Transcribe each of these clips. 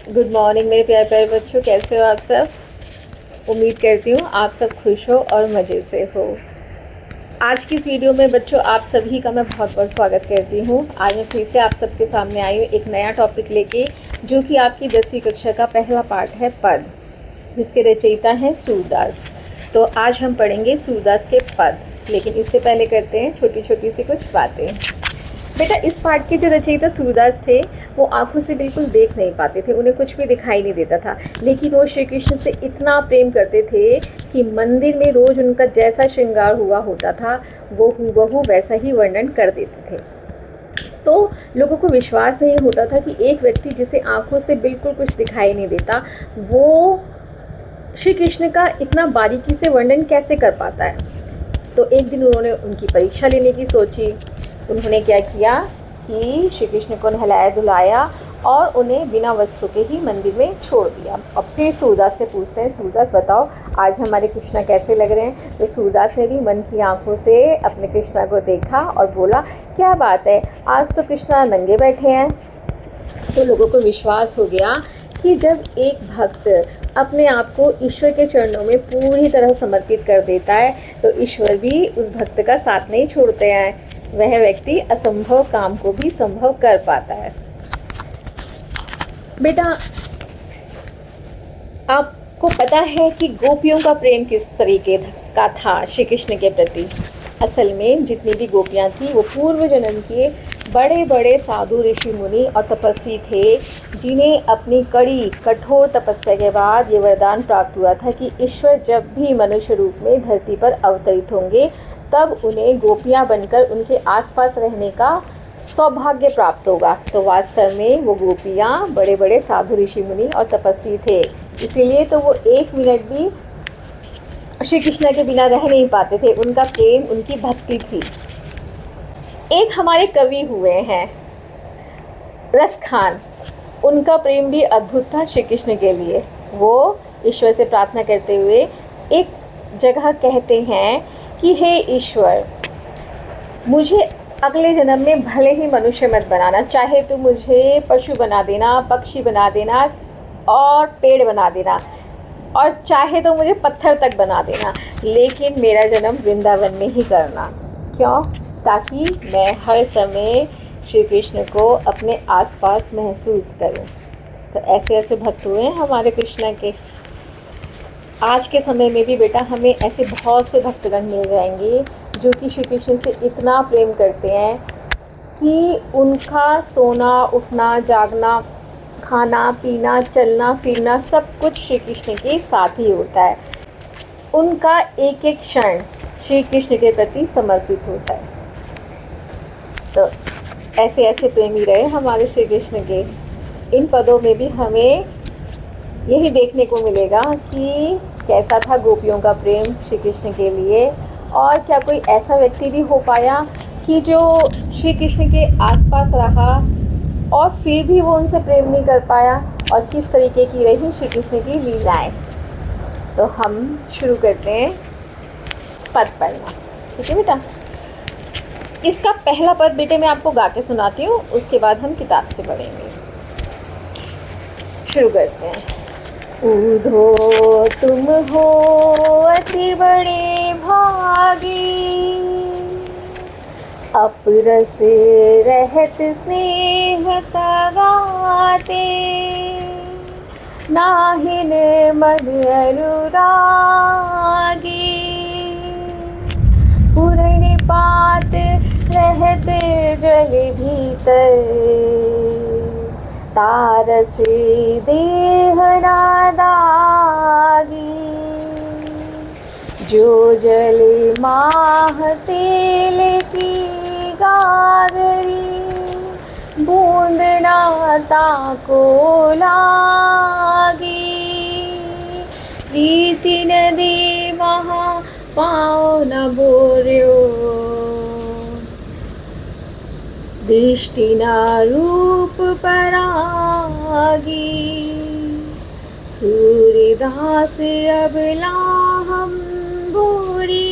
Good morning मेरे प्यारे प्यारे बच्चों, कैसे हो आप सब। उम्मीद करती हूँ आप सब खुश हो और मज़े से हो। आज की इस वीडियो में बच्चों आप सभी का मैं बहुत बहुत स्वागत करती हूँ। आज मैं फिर से आप सबके सामने आई हूँ एक नया टॉपिक लेके, जो कि आपकी 10वीं कक्षा का पहला पाठ है पद, जिसके रचयिता हैं सूरदास। तो आज हम पढ़ेंगे सूरदास के पद, लेकिन इससे पहले करते हैं छोटी छोटी सी कुछ बातें। बेटा, इस पाठ के जो रचयिता सूरदास थे वो आंखों से बिल्कुल देख नहीं पाते थे, उन्हें कुछ भी दिखाई नहीं देता था, लेकिन वो श्री कृष्ण से इतना प्रेम करते थे कि मंदिर में रोज़ उनका जैसा श्रृंगार हुआ होता था वो हूबहू वैसा ही वर्णन कर देते थे। तो लोगों को विश्वास नहीं होता था कि एक व्यक्ति जिसे आंखों से बिल्कुल कुछ दिखाई नहीं देता, वो श्री कृष्ण का इतना बारीकी से वर्णन कैसे कर पाता है। तो एक दिन उन्होंने उनकी परीक्षा लेने की सोची। उन्होंने क्या किया कि श्री कृष्ण को नहलाया धुलाया और उन्हें बिना वस्त्रों के ही मंदिर में छोड़ दिया। अब फिर सूरदास से पूछते हैं, सूरदास बताओ आज हमारे कृष्णा कैसे लग रहे हैं। तो सूरदास ने भी मन की आंखों से अपने कृष्णा को देखा और बोला, क्या बात है, आज तो कृष्णा नंगे बैठे हैं। तो लोगों को विश्वास हो गया कि जब एक भक्त अपने आप को ईश्वर के चरणों में पूरी तरह समर्पित कर देता है तो ईश्वर भी उस भक्त का साथ नहीं छोड़ते हैं। वह व्यक्ति असंभव काम को भी संभव कर पाता है। बेटा, आपको पता है कि गोपियों का प्रेम किस तरीके का था श्री कृष्ण के प्रति। असल में जितनी भी गोपियाँ थी वो पूर्व जन्म के बड़े बड़े साधु ऋषि मुनि और तपस्वी थे, जिन्हें अपनी कड़ी कठोर तपस्या के बाद ये वरदान प्राप्त हुआ था कि ईश्वर जब भी मनुष्य रूप में धरती पर अवतरित होंगे तब उन्हें गोपियाँ बनकर उनके आसपास रहने का सौभाग्य प्राप्त होगा। तो वास्तव में वो गोपियाँ बड़े बड़े साधु ऋषि मुनि और तपस्वी थे, इसीलिए तो वो एक मिनट भी श्री कृष्ण के बिना रह नहीं पाते थे। उनका प्रेम, उनकी भक्ति थी। एक हमारे कवि हुए हैं रस खान, उनका प्रेम भी अद्भुत था श्री कृष्ण के लिए। वो ईश्वर से प्रार्थना करते हुए एक जगह कहते हैं कि हे ईश्वर, मुझे अगले जन्म में भले ही मनुष्य मत बनाना, चाहे तो मुझे पशु बना देना, पक्षी बना देना और पेड़ बना देना, और चाहे तो मुझे पत्थर तक बना देना, लेकिन मेरा जन्म वृंदावन में ही करना। क्यों? ताकि मैं हर समय श्री कृष्ण को अपने आसपास महसूस करूं। तो ऐसे ऐसे भक्त हुए हैं हमारे कृष्ण के। आज के समय में भी बेटा हमें ऐसे बहुत से भक्तगण मिल जाएंगे जो कि श्री कृष्ण से इतना प्रेम करते हैं कि उनका सोना, उठना, जागना, खाना पीना, चलना फिरना सब कुछ श्री कृष्ण के साथ ही होता है। उनका एक एक क्षण श्री कृष्ण के प्रति समर्पित होता है। तो ऐसे ऐसे प्रेमी रहे हमारे श्री कृष्ण के। इन पदों में भी हमें यही देखने को मिलेगा कि कैसा था गोपियों का प्रेम श्री कृष्ण के लिए, और क्या कोई ऐसा व्यक्ति भी हो पाया कि जो श्री कृष्ण के आसपास रहा और फिर भी वो उनसे प्रेम नहीं कर पाया, और किस तरीके की रही श्री कृष्ण की लीलाएं। तो हम शुरू करते हैं पद पढ़ना। ठीक है बेटा, इसका पहला पद बेटे मैं आपको गा के सुनाती हूँ, उसके बाद हम किताब से पढ़ेंगे। शुरू करते हैं। उधो तुम हो अति बड़े भागी, अपरस रहत स्नेह तगाते, नाहिन मन अनुरागी, पूर्ण पात रहत जल भीतर, तारस देह नादागी, जो जल माह तेल की गागरी, बूंद नाता को लागी, रीति नदी महा पाओ न बोर्यो, दृष्टि न रूप परागी, सूर्यदास अबला हम बोरी,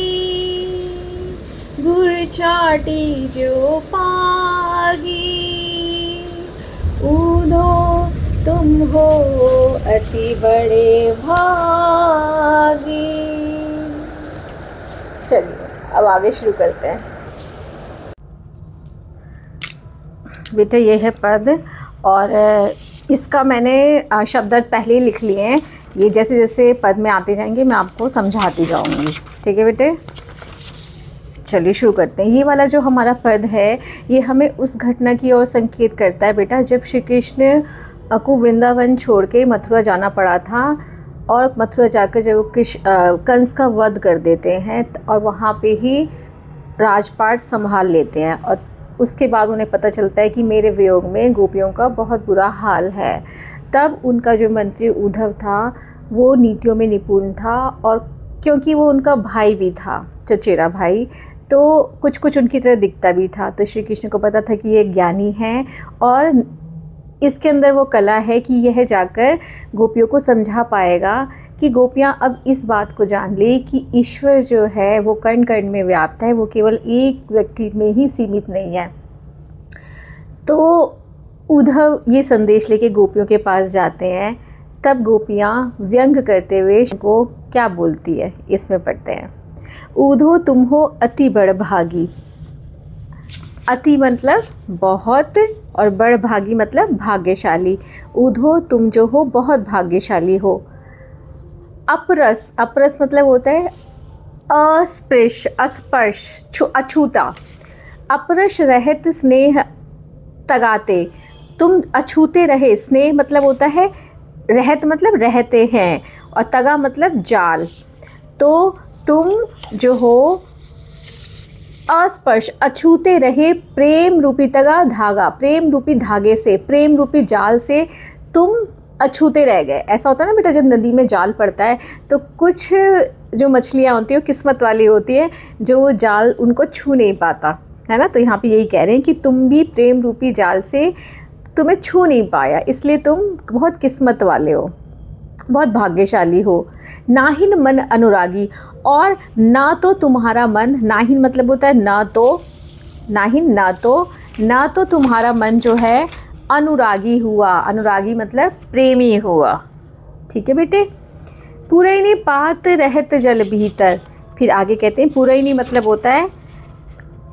गुर चाटी जो पागी, उधो तुम हो अति बड़े भागी। चलिए अब आगे शुरू करते हैं। बेटा ये है पद, और इसका मैंने शब्दार्थ पहले ही लिख लिए हैं। ये जैसे जैसे पद में आते जाएंगे मैं आपको समझाती जाऊंगी, ठीक है बेटे। चलिए शुरू करते हैं। ये वाला जो हमारा पद है ये हमें उस घटना की ओर संकेत करता है बेटा, जब श्री कृष्ण को वृंदावन छोड़ के मथुरा जाना पड़ा था, और मथुरा जाकर जब वो कंस का वध कर देते हैं और वहाँ पे ही राजपाट संभाल लेते हैं, और उसके बाद उन्हें पता चलता है कि मेरे वियोग में गोपियों का बहुत बुरा हाल है। तब उनका जो मंत्री उद्धव था वो नीतियों में निपुण था, और क्योंकि वो उनका भाई भी था, चचेरा भाई, तो कुछ कुछ उनकी तरह दिखता भी था। तो श्री कृष्ण को पता था कि ये ज्ञानी है, और इसके अंदर वो कला है कि यह जाकर गोपियों को समझा पाएगा कि गोपियाँ अब इस बात को जान ले कि ईश्वर जो है वो कण कण में व्याप्त है, वो केवल एक व्यक्ति में ही सीमित नहीं है। तो उद्धव ये संदेश लेके गोपियों के पास जाते हैं। तब गोपियाँ व्यंग करते हुए को क्या बोलती है, इसमें पढ़ते हैं। ऊधो तुम हो अति बड़ भागी। अति मतलब बहुत, और बड़ भागी मतलब भाग्यशाली। ऊधो तुम जो हो बहुत भाग्यशाली हो। अपरस, अपरस मतलब होता है अस्पृश, अस्पर्श, अछूता। अपरस रहत स्नेह तगाते, तुम अछूते रहे। स्नेह मतलब होता है, रहत मतलब रहते हैं, और तगा मतलब जाल। तो तुम जो हो अस्पर्श, अछूते रहे प्रेम रूपी तगा धागा, प्रेम रूपी धागे से, प्रेम रूपी जाल से तुम अछूते रह गए। ऐसा होता है ना बेटा, जब नदी में जाल पड़ता है तो कुछ जो मछलियाँ होती हैं वो किस्मत वाली होती है, जो वो जाल उनको छू नहीं पाता है ना। तो यहाँ पे यही कह रहे हैं कि तुम भी प्रेम रूपी जाल से तुम्हें छू नहीं पाया, इसलिए तुम बहुत किस्मत वाले हो, बहुत भाग्यशाली हो। नाहिन मन अनुरागी, और ना तो तुम्हारा मन, नाहिन मतलब होता है ना तो, नाहिन ना तो तुम्हारा मन जो है अनुरागी हुआ। अनुरागी मतलब प्रेमी हुआ, ठीक है बेटे। पुरैनी पात रहत जल भीतर, फिर आगे कहते हैं पुरैनी मतलब होता है,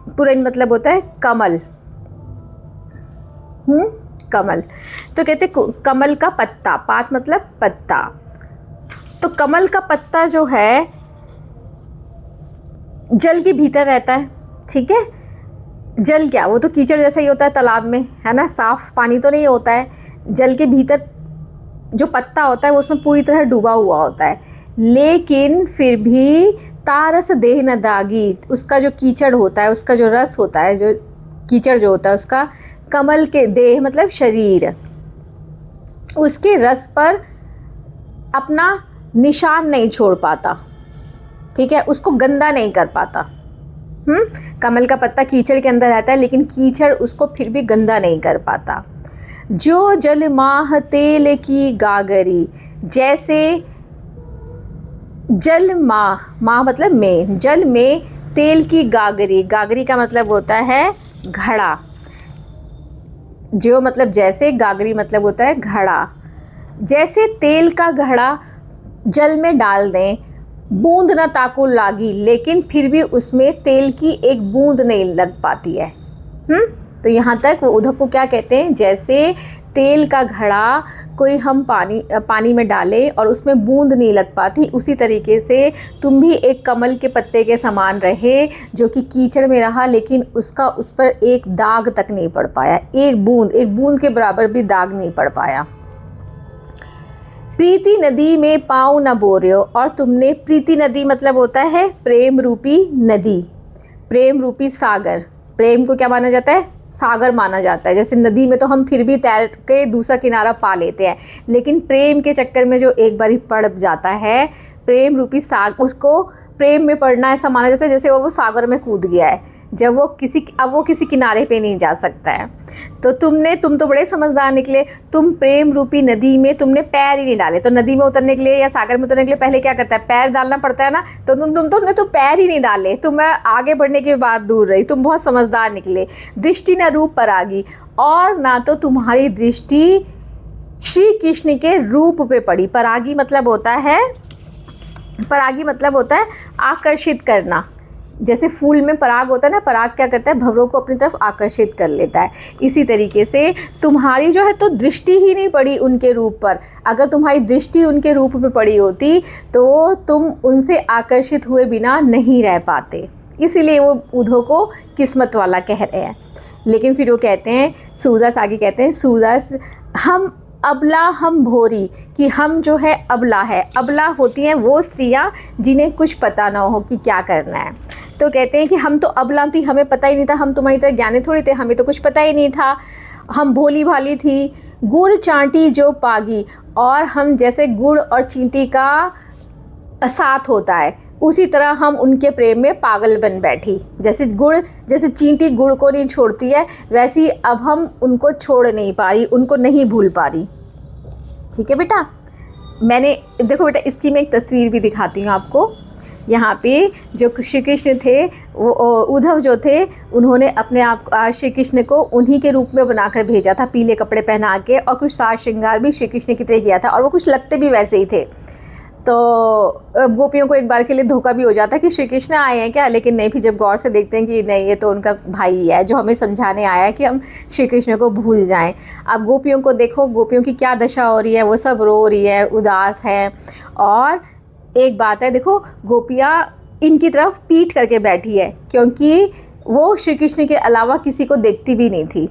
पुरैनी मतलब होता है कमल, कमल। तो कहते कमल का पत्ता, पात मतलब पत्ता। तो कमल का पत्ता जो है जल के भीतर रहता है, ठीक है। जल क्या, वो तो कीचड़ जैसा ही होता है तालाब में, है ना, साफ पानी तो नहीं होता है। जल के भीतर जो पत्ता होता है वो उसमें पूरी तरह डूबा हुआ होता है, लेकिन फिर भी तारस देह न दागी, उसका जो कीचड़ होता है, उसका जो रस होता है, जो कीचड़ जो होता है उसका, कमल के देह मतलब शरीर, उसके रस पर अपना निशान नहीं छोड़ पाता, ठीक है, उसको गंदा नहीं कर पाता। कमल का पत्ता कीचड़ के अंदर रहता है, लेकिन कीचड़ उसको फिर भी गंदा नहीं कर पाता। जो जल माह तेल की गागरी, जैसे जल माह, माह मतलब में, जल में तेल की गागरी, गागरी का मतलब होता है घड़ा। जो मतलब जैसे, गागरी मतलब होता है घड़ा। जैसे तेल का घड़ा जल में डाल दें, बूंद न ताकू लागी, लेकिन फिर भी उसमें तेल की एक बूंद नहीं लग पाती है। तो यहाँ तक वो उद्धव को क्या कहते हैं, जैसे तेल का घड़ा कोई हम पानी में डालें और उसमें बूंद नहीं लग पाती, उसी तरीके से तुम भी एक कमल के पत्ते के समान रहे, जो कि कीचड़ में रहा, लेकिन उसका उस पर एक दाग तक नहीं पड़ पाया, एक बूंद के बराबर भी दाग नहीं पड़ पाया। प्रीति नदी में पाँव न बोरियो, और तुमने, प्रीति नदी मतलब होता है प्रेम रूपी नदी, प्रेम रूपी सागर। प्रेम को क्या माना जाता है, सागर माना जाता है। जैसे नदी में तो हम फिर भी तैर के दूसरा किनारा पा लेते हैं, लेकिन प्रेम के चक्कर में जो एक बारी पड़ जाता है, प्रेम रूपी सागर, उसको प्रेम में पड़ना ऐसा माना जाता है जैसे वो सागर में कूद गया है, जब वो किसी किनारे पे नहीं जा सकता है। तो तुम तो बड़े समझदार निकले, तुम प्रेम रूपी नदी में तुमने पैर ही नहीं डाले। तो नदी में उतरने के लिए या सागर में उतरने के लिए पहले क्या करता है, पैर डालना पड़ता है ना। तो तुमने तो पैर ही नहीं डाले, तुम आगे बढ़ने के बाद दूर रही, तुम बहुत समझदार निकले। दृष्टि न रूप परागी, और ना तो तुम्हारी दृष्टि श्री कृष्ण के रूप पे पड़ी। परागी मतलब होता है, परागी मतलब होता है आकर्षित करना। जैसे फूल में पराग होता है ना, पराग क्या करता है, भंवरों को अपनी तरफ आकर्षित कर लेता है। इसी तरीके से तुम्हारी जो है तो दृष्टि ही नहीं पड़ी उनके रूप पर। अगर तुम्हारी दृष्टि उनके रूप पे पड़ी होती तो तुम उनसे आकर्षित हुए बिना नहीं रह पाते। इसीलिए वो उधो को किस्मत वाला कह रहे हैं। लेकिन फिर वो कहते हैं, सूरदास आगे कहते हैं, सूरदास हम अबला हम भोरी, कि हम जो है अबला है। अबला होती हैं वो स्त्रियां जिन्हें कुछ पता ना हो कि क्या करना है। तो कहते हैं कि हम तो अबला थी, हमें पता ही नहीं था, हम तुम्हारी तरह ज्ञानी थोड़ी थे, हमें तो कुछ पता ही नहीं था, हम भोली भाली थी। गुड़ चांटी जो पागी, और हम जैसे गुड़ और चींटी का साथ होता है उसी तरह हम उनके प्रेम में पागल बन बैठी। जैसे चींटी गुड़ को नहीं छोड़ती है, वैसी अब हम उनको छोड़ नहीं पा रही, उनको नहीं भूल पा रही। ठीक है बेटा, मैंने देखो बेटा इसकी मैं एक तस्वीर भी दिखाती हूँ आपको। यहाँ पे जो श्री कृष्ण थे, वो उद्धव जो थे, उन्होंने अपने आप श्री कृष्ण को उन्हीं के रूप में बनाकर भेजा था, पीले कपड़े पहना के, और कुछ साज श्रृंगार भी श्री कृष्ण की तरह किया था, और वो कुछ लगते भी वैसे ही थे। तो गोपियों को एक बार के लिए धोखा भी हो जाता है कि श्री कृष्ण आए हैं क्या, लेकिन नहीं, फिर जब गौर से देखते हैं कि नहीं, ये तो उनका भाई है जो हमें समझाने आया है कि हम श्री कृष्ण को भूल जाएं। अब गोपियों को देखो, गोपियों की क्या दशा हो रही है, वो सब रो रही है, उदास है। और एक बात है, देखो गोपियाँ इनकी तरफ पीठ करके बैठी है, क्योंकि वो श्री कृष्ण के अलावा किसी को देखती भी नहीं थी।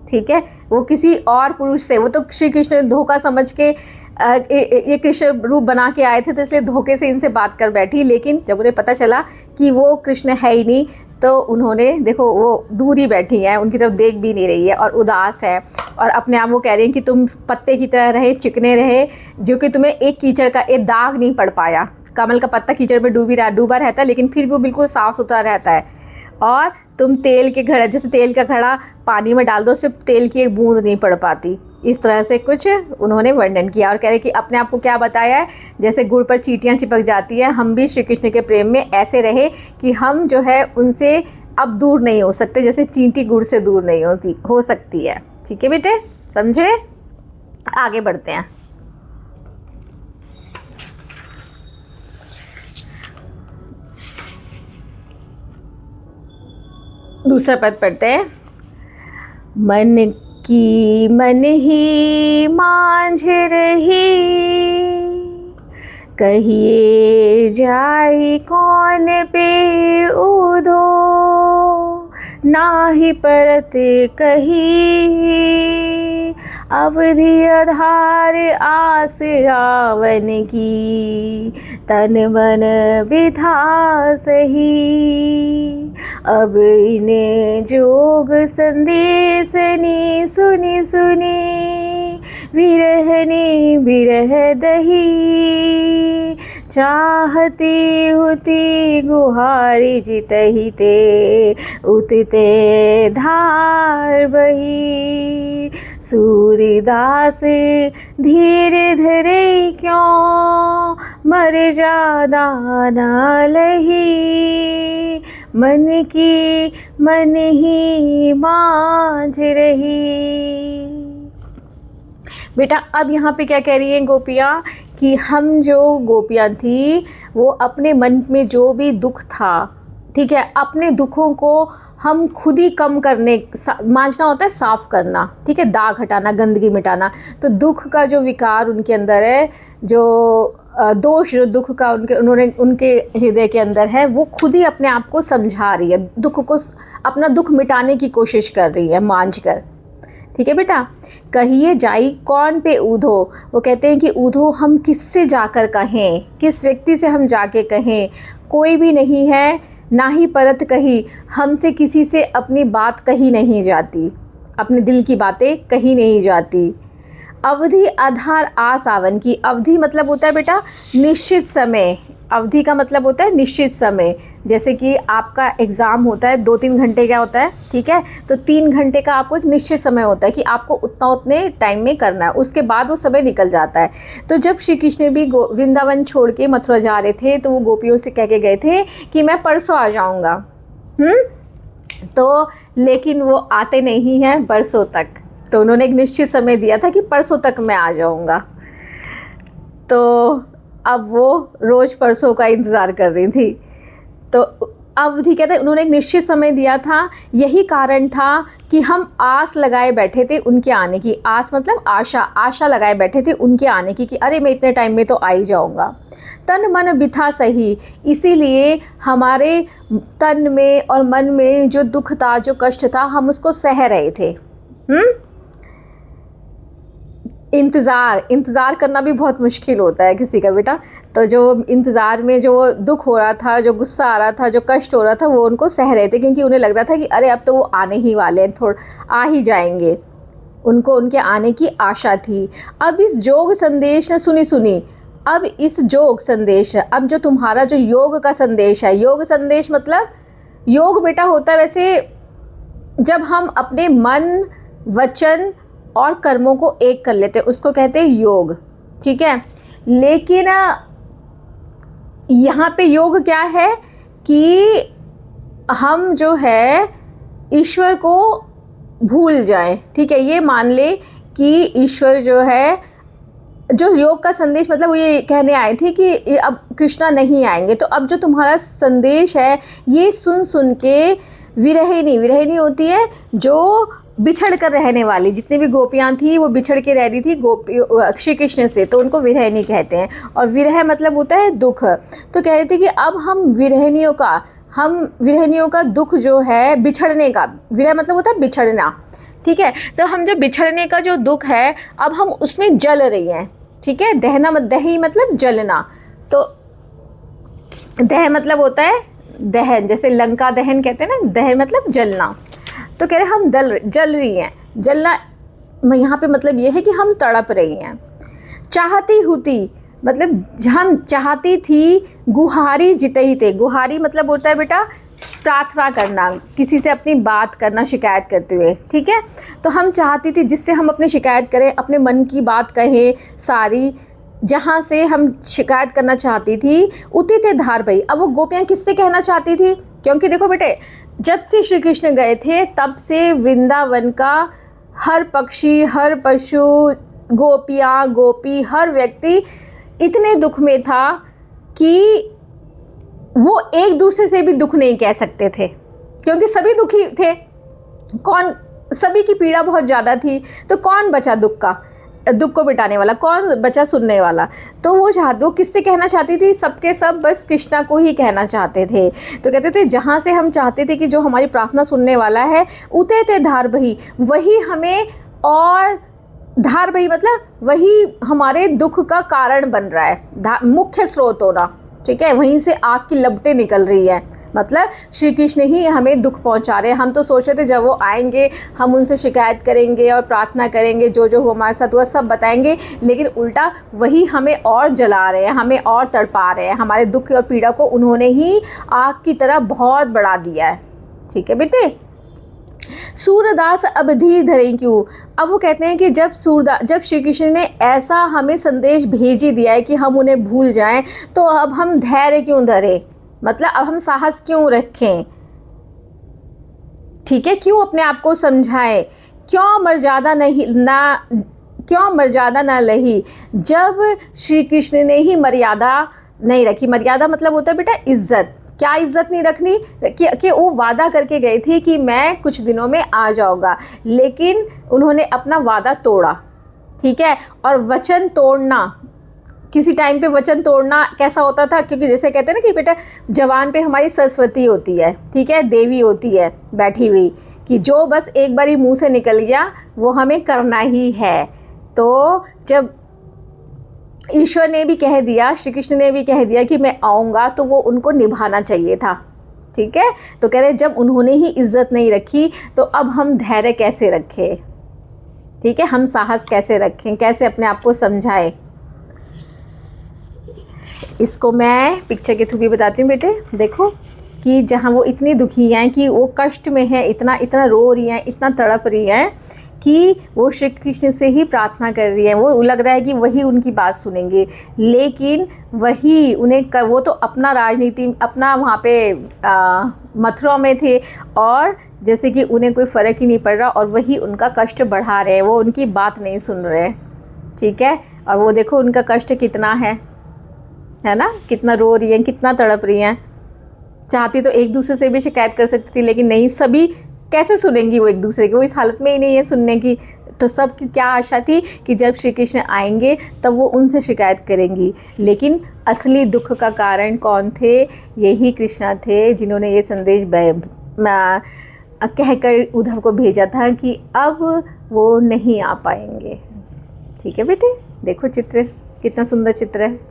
ठीक है, वो किसी और पुरुष से, वो तो श्री कृष्ण धोखा समझ के ये कृष्ण रूप बना के आए थे, तो इसलिए धोखे से इनसे बात कर बैठी। लेकिन जब उन्हें पता चला कि वो कृष्ण है ही नहीं, तो उन्होंने देखो वो दूर ही बैठी है, उनकी तरफ देख भी नहीं रही है और उदास है। और अपने आप वो कह रही हैं कि तुम पत्ते की तरह रहे, चिकने रहे, जो कि तुम्हें एक कीचड़ का एक दाग नहीं पड़ पाया। कमल का पत्ता कीचड़ में डूबा रहता है, लेकिन फिर भी वो बिल्कुल साफ़ सुथरा रहता है। और तुम तेल के घड़ा, जैसे तेल का घड़ा पानी में डाल दो, उसमें तेल की एक बूंद नहीं पड़ पाती। इस तरह से कुछ उन्होंने वर्णन किया और कह रहे कि अपने आप को क्या बताया है, जैसे गुड़ पर चींटियाँ चिपक जाती है, हम भी श्री कृष्ण के प्रेम में ऐसे रहे कि हम जो है उनसे अब दूर नहीं हो सकते, जैसे चींटी गुड़ से दूर नहीं हो सकती है। ठीक है बेटे, समझे? आगे बढ़ते हैं। दूसरा पद पढ़ते हैं। मन की मन ही मांझ रही, कहिए जाई कौन पे उधो, नाही परत कही अवधि आधार आस आवन की, तन मन विधा सही। अब इन्हें जोग संदेशनी सुनी सुनी, विरहनी विरह दही, चाहती होती गुहारी जितहि ते, उतते धार बही। सूर्यदास धीरे धरे क्यों, मर जादा ना लही, मन की मन ही मांझ रही। बेटा अब यहाँ पे क्या कह रही हैं गोपियाँ, कि हम जो गोपियाँ थी वो अपने मन में जो भी दुख था, ठीक है, अपने दुखों को हम खुद ही कम करने, मांझना होता है साफ़ करना, ठीक है, दाग हटाना, गंदगी मिटाना। तो दुख का जो विकार उनके अंदर है, जो दोष जो दुख का उनके हृदय के अंदर है, वो खुद ही अपने आप को समझा रही है, दुख को, अपना दुख मिटाने की कोशिश कर रही है मांझ कर। ठीक है बेटा, कहिए जाई कौन पे ऊधो, वो कहते हैं कि ऊधो हम किससे जाकर कहें, किस व्यक्ति से हम जाके कहें, कोई भी नहीं है, ना ही परत कही, हमसे किसी से अपनी बात कही नहीं जाती, अपने दिल की बातें कही नहीं जाती। अवधि आधार आस आवन की, अवधि मतलब होता है बेटा निश्चित समय, अवधि का मतलब होता है निश्चित समय। जैसे कि आपका एग्ज़ाम होता है 2-3 घंटे का होता है, ठीक है, तो 3 घंटे का आपको एक निश्चित समय होता है कि आपको उतने टाइम में करना है, उसके बाद वो समय निकल जाता है। तो जब श्री कृष्ण भी वृंदावन छोड़ के मथुरा जा रहे थे, तो वो गोपियों से कह के गए थे कि मैं परसों आ जाऊँगा, तो लेकिन वो आते नहीं हैं बरसों तक, तो उन्होंने एक निश्चित समय दिया था कि परसों तक मैं आ जाऊँगा। तो अब वो रोज़ परसों का इंतज़ार कर रही थी। तो अवधि कहते हैं उन्होंने एक निश्चित समय दिया था, यही कारण था कि हम आस लगाए बैठे थे उनके आने की। आस मतलब आशा लगाए बैठे थे उनके आने की कि अरे मैं इतने टाइम में तो आ ही जाऊँगा। तन मन बिथा सही, इसीलिए हमारे तन में और मन में जो दुख था, जो कष्ट था, हम उसको सह रहे थे। इंतज़ार करना भी बहुत मुश्किल होता है किसी का बेटा। तो जो इंतज़ार में जो दुख हो रहा था, जो गुस्सा आ रहा था, जो कष्ट हो रहा था, वो उनको सह रहे थे, क्योंकि उन्हें लग रहा था कि अरे अब तो वो आने ही वाले हैं, आ ही जाएंगे। उनको उनके आने की आशा थी। अब इस जोग संदेश ने सुनी, अब इस जोग संदेश, अब जो तुम्हारा जो योग का संदेश है, योग संदेश मतलब योग बेटा होता है वैसे जब हम अपने मन, वचन और कर्मों को एक कर लेते हैं, उसको कहते हैं योग। ठीक है, लेकिन यहाँ पे योग क्या है कि हम जो है ईश्वर को भूल जाएं। ठीक है, ये मान ले कि ईश्वर जो है, जो योग का संदेश मतलब वो ये कहने आए थे कि अब कृष्णा नहीं आएंगे। तो अब जो तुम्हारा संदेश है ये सुन के विरहिणी होती है जो बिछड़ कर रहने वाली, जितनी भी गोपियाँ थी वो बिछड़ के रह रही थी श्री कृष्ण से, तो उनको विरहिणी कहते हैं। और विरह मतलब होता है दुख। तो कह रहे थे कि अब हम विरहिणियों का दुख जो है, बिछड़ने का, विरह मतलब होता है बिछड़ना। ठीक है, तो हम जो बिछड़ने का जो दुख है अब हम उसमें जल रही हैं। ठीक है, दही मतलब जलना। तो दह मतलब होता है दहन, जैसे लंका दहन कहते हैं ना, दहन मतलब जलना। तो कह रहे हम जल रही हैं। जलना यहाँ पे मतलब ये है कि हम तड़प रही हैं। चाहती हुती मतलब हम चाहती थी, गुहारी जितई थे। गुहारी मतलब होता है बेटा प्रार्थना करना, किसी से अपनी बात करना शिकायत करते हुए। ठीक है, तो हम चाहती थी जिससे हम अपनी शिकायत करें, अपने मन की बात कहें सारी, जहाँ से हम शिकायत करना चाहती थी, उती थे धार भई। अब वो गोपियाँ किससे कहना चाहती थी, क्योंकि देखो बेटे जब से श्री कृष्ण गए थे तब से वृंदावन का हर पक्षी, हर पशु, गोपियाँ, गोपी, हर व्यक्ति इतने दुख में था कि वो एक दूसरे से भी दुख नहीं कह सकते थे, क्योंकि सभी दुखी थे। सभी की पीड़ा बहुत ज़्यादा थी, तो कौन बचा दुख को मिटाने वाला, कौन बचा सुनने वाला। तो वो किससे कहना चाहती थी, सबके सब बस कृष्णा को ही कहना चाहते थे। तो कहते थे जहाँ से हम चाहते थे कि जो हमारी प्रार्थना सुनने वाला है, उते थे धार बही, वही हमें, और धार बही मतलब वही हमारे दुख का कारण बन रहा है, मुख्य स्रोत होना। ठीक है, वहीं से आग की लपटें निकल रही है, मतलब श्री कृष्ण ही हमें दुख पहुंचा रहे हैं। हम तो सोच रहे थे जब वो आएंगे हम उनसे शिकायत करेंगे और प्रार्थना करेंगे, जो हमारे साथ हुआ सब बताएंगे, लेकिन उल्टा वही हमें और जला रहे हैं, हमें और तड़पा रहे हैं। हमारे दुख और पीड़ा को उन्होंने ही आग की तरह बहुत बढ़ा दिया है। ठीक है बेटे, सूरदास अब धीर धरे क्यों। अब वो कहते हैं कि जब श्री कृष्ण ने ऐसा हमें संदेश भेज ही दिया है कि हम उन्हें भूल जाएं, तो अब हम धैर्य क्यों धरें, मतलब अब हम साहस क्यों रखें। ठीक है, क्यों अपने आप को समझाएं, क्यों मर्यादा ना लही, जब श्री कृष्ण ने ही मर्यादा नहीं रखी। मर्यादा मतलब होता है बेटा इज्जत। क्या इज्जत नहीं रखनी कि वो वादा करके गए थे कि मैं कुछ दिनों में आ जाऊंगा, लेकिन उन्होंने अपना वादा तोड़ा। ठीक है, और वचन तोड़ना, किसी टाइम पे वचन तोड़ना कैसा होता था, क्योंकि जैसे कहते हैं ना कि बेटा जवान पे हमारी सरस्वती होती है, ठीक है, देवी होती है बैठी हुई, कि जो बस एक बारी मुंह से निकल गया वो हमें करना ही है। तो जब ईश्वर ने भी कह दिया, श्री कृष्ण ने भी कह दिया कि मैं आऊँगा, तो वो उनको निभाना चाहिए था। ठीक है, तो कह रहे जब उन्होंने ही इज्जत नहीं रखी, तो अब हम धैर्य कैसे रखें। ठीक है, हम साहस कैसे रखें, कैसे अपने आप को समझाएं। इसको मैं पिक्चर के थ्रू भी बताती हूँ बेटे। देखो कि जहाँ वो इतनी दुखी हैं कि वो कष्ट में है, इतना रो रही हैं, इतना तड़प रही हैं कि वो श्री कृष्ण से ही प्रार्थना कर रही है। वो लग रहा है कि वही उनकी बात सुनेंगे, लेकिन वही वो तो अपना राजनीति, अपना वहाँ पे मथुरा में थे, और जैसे कि उन्हें कोई फ़र्क ही नहीं पड़ रहा और वही उनका कष्ट बढ़ा रहे हैं, वो उनकी बात नहीं सुन रहे हैं, ठीक है। और वो देखो उनका कष्ट कितना है ना, कितना रो रही हैं, कितना तड़प रही हैं। चाहती तो एक दूसरे से भी शिकायत कर सकती थी, लेकिन नहीं, सभी कैसे सुनेंगी वो एक दूसरे की, वो इस हालत में ही नहीं है सुनने की। तो सबकी क्या आशा थी कि जब श्री कृष्ण आएंगे तब वो उनसे शिकायत करेंगी, लेकिन असली दुख का कारण कौन थे? यही कृष्णा थे, जिन्होंने ये संदेश कहकर उद्धव को भेजा था कि अब वो नहीं आ पाएंगे। ठीक है बेटे, देखो चित्र, कितना सुंदर चित्र है।